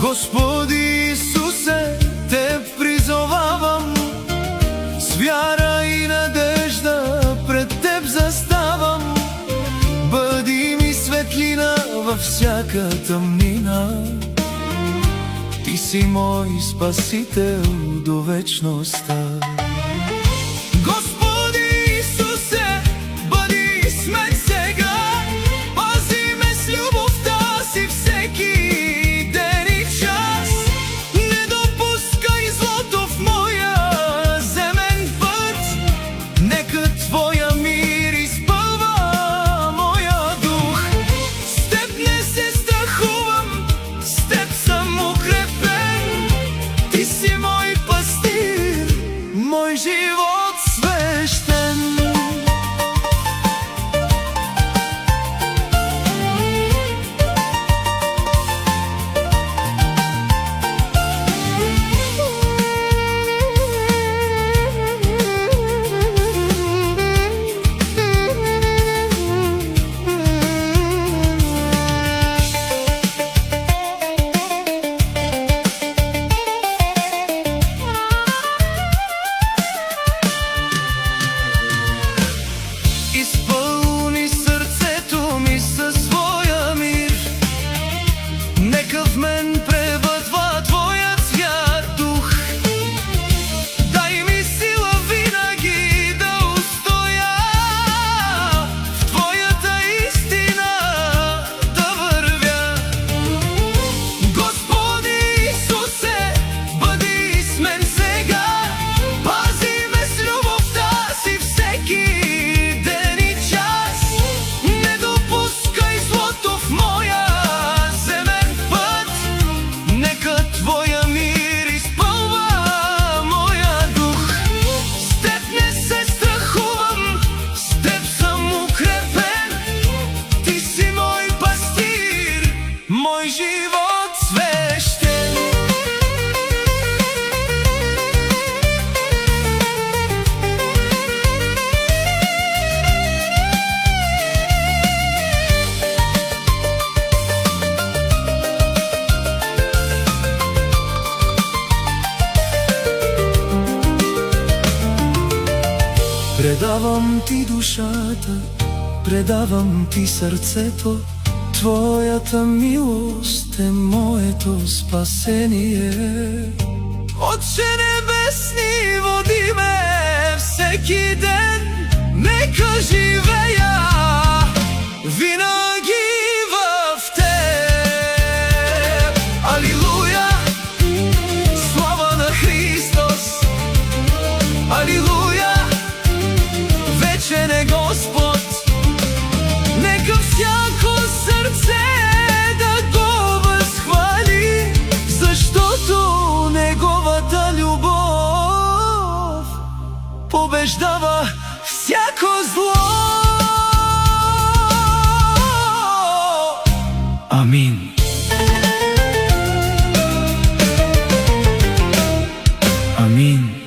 Господи Исусе, Те призовавам, с вяра и надежда пред Теб заставам. Бъди ми светлина във всяка тъмнина, Ти си мой Спасител до вечността. Господи Исусе, бъди с мен сега, пази ме с любовта си всеки ден и час. Не допускай злото в моя земен път, нека Твоя мир изпълва моя дух. С Теб не се страхувам, с Теб съм укрепен. Ти си мой пастир, мой живот свещен. Изпълни сърцето ми със своя мир, нека в мен пребъдва Твоят свят дух. Дай ми сила винаги да устоя, в Твоята истина да вървя. Господи Исусе, бъди с мен сега, пази ме с любовта си всеки ден и час. Не допускай злото в моя земен път, нека Твоя мир изпълва моя дух. С Теб не се страхувам, с Теб съм укрепен. Ти си мой пастир, мой живот свещен. Предавам Ти душата, предавам Ти сърцето, Твоята милост е моето спасение. Отче небесни, води ме всеки ден, нека живея винаги в Теб. Алилуя, слава на Христос, алилуя, вечен е Господ. Нека всяко сърце да Го възхвали, защото Неговата любов побеждава всяко зло. Амин. Амин.